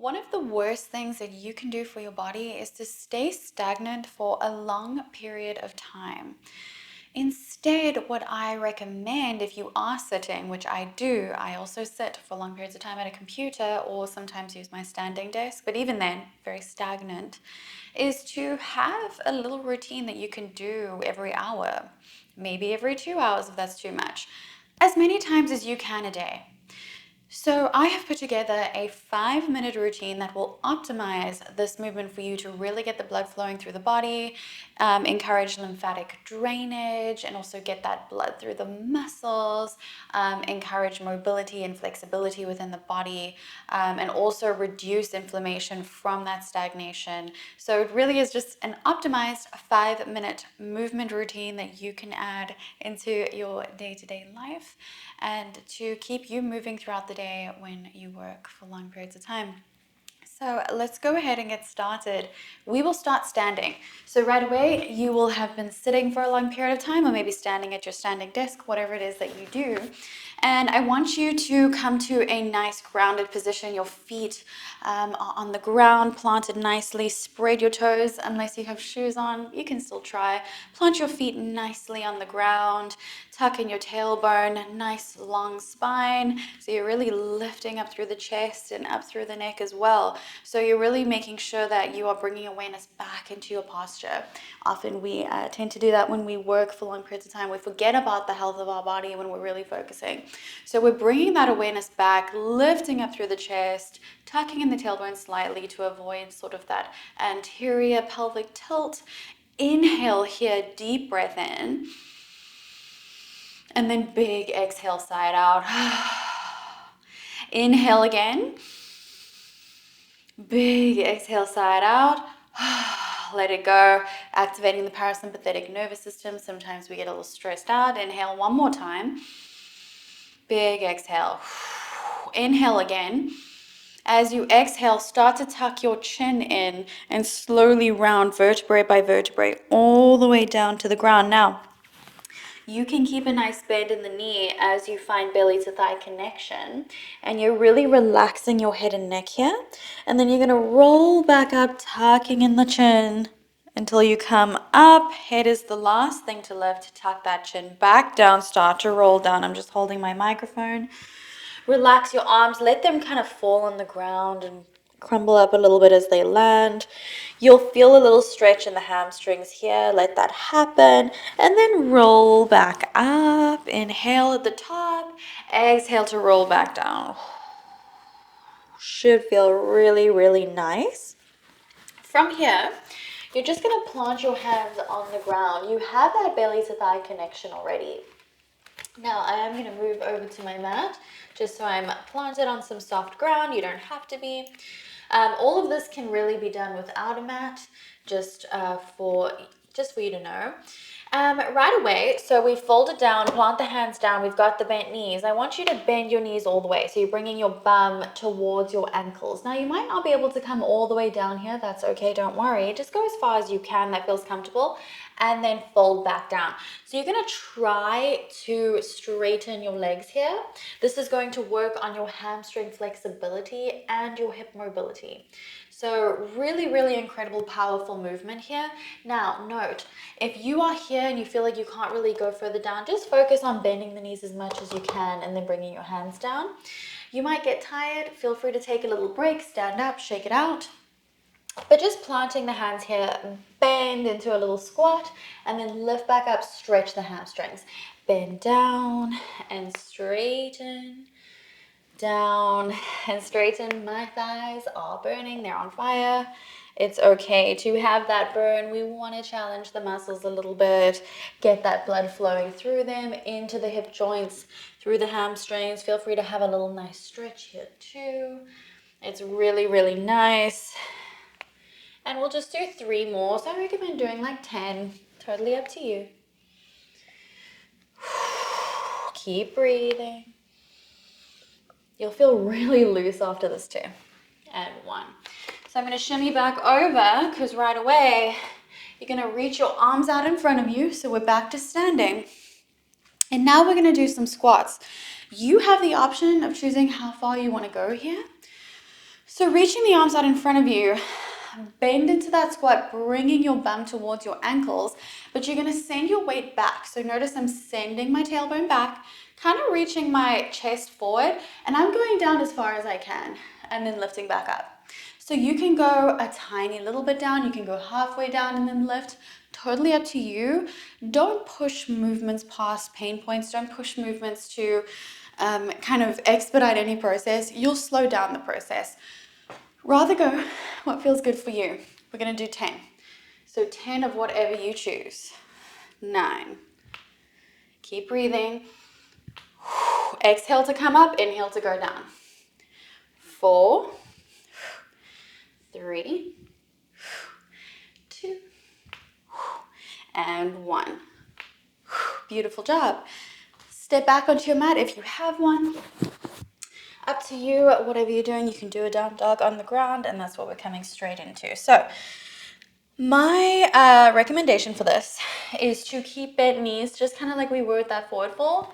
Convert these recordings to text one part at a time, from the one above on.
One of the worst things that you can do for your body is to stay stagnant for a long period of time. Instead, what I recommend if you are sitting, which I do, I also sit for long periods of time at a computer or sometimes use my standing desk, but even then, very stagnant, is to have a little routine that you can do every hour, maybe every 2 hours if that's too much, as many times as you can a day. So I have put together a 5-minute routine that will optimize this movement for you to really get the blood flowing through the body, encourage lymphatic drainage, and also get that blood through the muscles, encourage mobility and flexibility within the body, and also reduce inflammation from that stagnation. So it really is just an optimized 5-minute movement routine that you can add into your day-to-day life and to keep you moving throughout the day when you work for long periods of time. So let's go ahead and get started. We will start standing. So right away, you will have been sitting for a long period of time or maybe standing at your standing desk, whatever it is that you do. And I want you to come to a nice grounded position. Your feet are on the ground, planted nicely. Spread your toes. Unless you have shoes on, you can still try. Plant your feet nicely on the ground. Tuck in your tailbone, nice long spine. So you're really lifting up through the chest and up through the neck as well. So you're really making sure that you are bringing awareness back into your posture. Often we tend to do that when we work for long periods of time. We forget about the health of our body when we're really focusing. So we're bringing that awareness back, lifting up through the chest, tucking in the tailbone slightly to avoid sort of that anterior pelvic tilt. Inhale here, deep breath in. And then big exhale, side out. Inhale again. Big exhale, side out. Let it go. Activating the parasympathetic nervous system. Sometimes we get a little stressed out. Inhale one more time. Big exhale. Inhale again. As you exhale, start to tuck your chin in and slowly round vertebrae by vertebrae all the way down to the ground. Now, you can keep a nice bend in the knee as you find belly to thigh connection, and you're really relaxing your head and neck here. And then you're going to roll back up, tucking in the chin until you come up. Head is the last thing to lift. Tuck that chin back down, start to roll down. I'm just holding my microphone. Relax your arms, let them kind of fall on the ground and crumble up a little bit as they land. You'll feel a little stretch in the hamstrings here. Let that happen. And then roll back up. Inhale at the top. Exhale to roll back down. Should feel really, really nice. From here, you're just going to plant your hands on the ground. You have that belly to thigh connection already. Now I am going to move over to my mat just so I'm planted on some soft ground. You don't have to be. All of this can really be done without a mat, just for you to know. Right away, so we fold it down, plant the hands down, we've got the bent knees. I want you to bend your knees all the way. So you're bringing your bum towards your ankles. Now you might not be able to come all the way down here. That's okay, don't worry. Just go as far as you can, that feels comfortable. And then fold back down. So you're going to try to straighten your legs here. This is going to work on your hamstring flexibility and your hip mobility. So really, really incredible, powerful movement here. Now, note, if you are here and you feel like you can't really go further down, just focus on bending the knees as much as you can and then bringing your hands down. You might get tired. Feel free to take a little break, stand up, shake it out. But just planting the hands here, bend into a little squat, and then lift back up, stretch the hamstrings. Bend down and straighten, down and straighten. My thighs are burning, they're on fire. It's okay to have that burn. We want to challenge the muscles a little bit, get that blood flowing through them, into the hip joints, through the hamstrings. Feel free to have a little nice stretch here too. It's really, really nice. And we'll just do 3 more. So I recommend doing like 10. Totally up to you. Keep breathing. You'll feel really loose after this too. And 1. So I'm going to shimmy back over because right away you're going to reach your arms out in front of you. So we're back to standing. And now we're going to do some squats. You have the option of choosing how far you want to go here. So reaching the arms out in front of you, bend into that squat, bringing your bum towards your ankles, but you're going to send your weight back. So notice I'm sending my tailbone back, kind of reaching my chest forward, and I'm going down as far as I can, and then lifting back up. So you can go a tiny little bit down, you can go halfway down and then lift, totally up to you. Don't push movements past pain points, don't push movements to kind of expedite any process. You'll slow down the process. Rather go what feels good for you. We're going to do 10. So 10 of whatever you choose. 9. Keep breathing. Exhale to come up, inhale to go down. 4, 3, 2, and 1. Beautiful job. Step back onto your mat if you have one. Up to you, whatever you're doing, you can do a down dog on the ground, and that's what we're coming straight into. So my recommendation for this is to keep bent knees, just kind of like we were with that forward fold.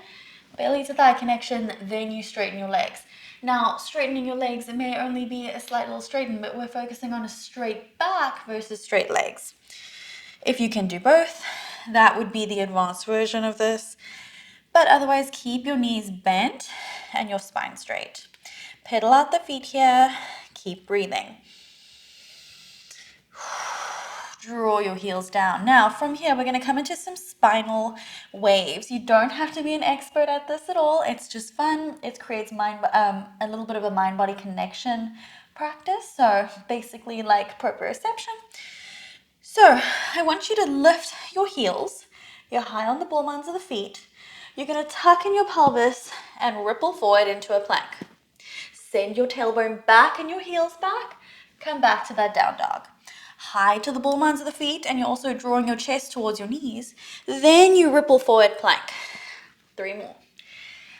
Belly to thigh connection, then you straighten your legs. Now, straightening your legs, it may only be a slight little straighten, but we're focusing on a straight back versus straight legs. If you can do both, that would be the advanced version of this. But otherwise, keep your knees bent and your spine straight. Pedal out the feet here. Keep breathing. Draw your heels down. Now, from here, we're going to come into some spinal waves. You don't have to be an expert at this at all. It's just fun. It creates a little bit of a mind-body connection practice. So basically like proprioception. So I want you to lift your heels. You're high on the ball mounds of the feet. You're going to tuck in your pelvis and ripple forward into a plank. Send your tailbone back and your heels back. Come back to that down dog. High to the ball mounds of the feet, and you're also drawing your chest towards your knees. Then you ripple forward plank. 3 more.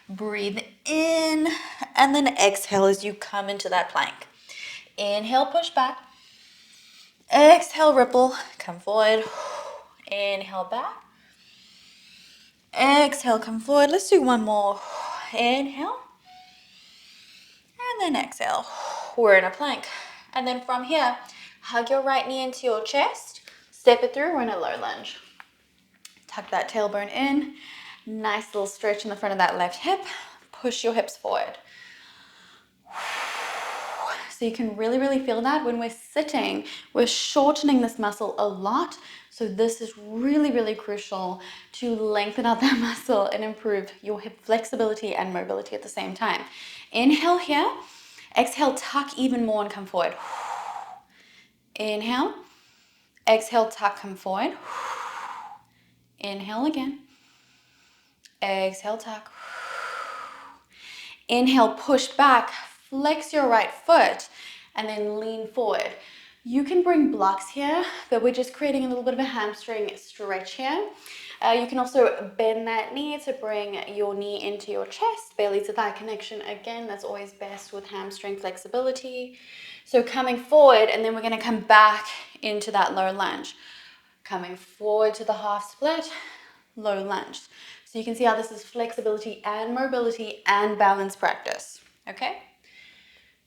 Breathe in, and then exhale as you come into that plank. Inhale, push back. Exhale, ripple, come forward. Inhale, back. Exhale, come forward. Let's do one more. Inhale. And then exhale. We're in a plank. And then from here, hug your right knee into your chest. Step it through. We're in a low lunge. Tuck that tailbone in. Nice little stretch in the front of that left hip. Push your hips forward. So you can really, really feel that when we're sitting, we're shortening this muscle a lot. So this is really, really crucial to lengthen out that muscle and improve your hip flexibility and mobility at the same time. Inhale here. Exhale, tuck even more and come forward. Inhale. Exhale, tuck, come forward. Inhale again. Exhale, tuck. Inhale, push back. Flex your right foot and then lean forward. You can bring blocks here, but we're just creating a little bit of a hamstring stretch here. You can also bend that knee to bring your knee into your chest, belly to thigh connection. Again, that's always best with hamstring flexibility. So coming forward, and then we're going to come back into that low lunge. Coming forward to the half split, low lunge. So you can see how this is flexibility and mobility and balance practice. Okay?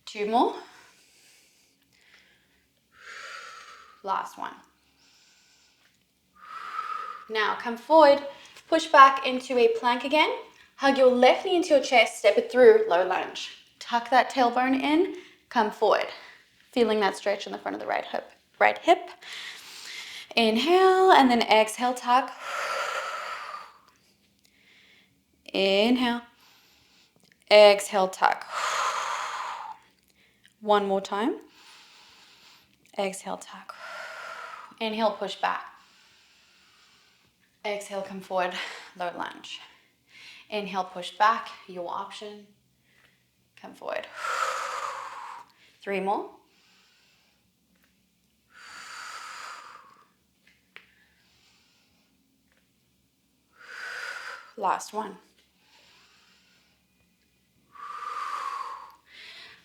2 more. Last one. Now come forward, push back into a plank again. Hug your left knee into your chest, step it through, low lunge. Tuck that tailbone in, come forward. Feeling that stretch in the front of the right hip. Inhale, and then exhale, tuck. Inhale. Exhale, tuck. One more time. Exhale, tuck. Inhale, push back. Exhale, come forward, low lunge. Inhale, push back, your option. Come forward. 3 more. Last one.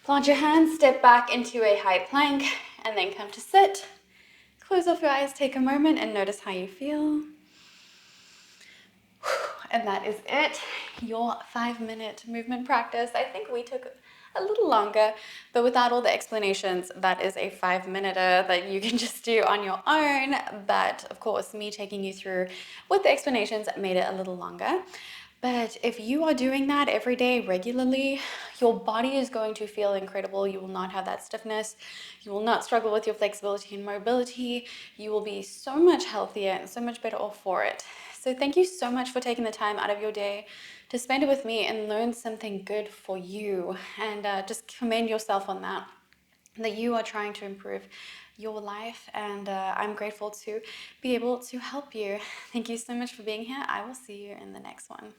Plant your hands, step back into a high plank, and then come to sit. Close off your eyes, take a moment, and notice how you feel. And that is it, your 5-minute movement practice. I think we took a little longer, but without all the explanations, that is a 5-minute that you can just do on your own. But of course, me taking you through with the explanations made it a little longer. But if you are doing that every day regularly, your body is going to feel incredible. You will not have that stiffness. You will not struggle with your flexibility and mobility. You will be so much healthier and so much better off for it. So thank you so much for taking the time out of your day to spend it with me and learn something good for you. And just commend yourself on that you are trying to improve your life. And I'm grateful to be able to help you. Thank you so much for being here. I will see you in the next one.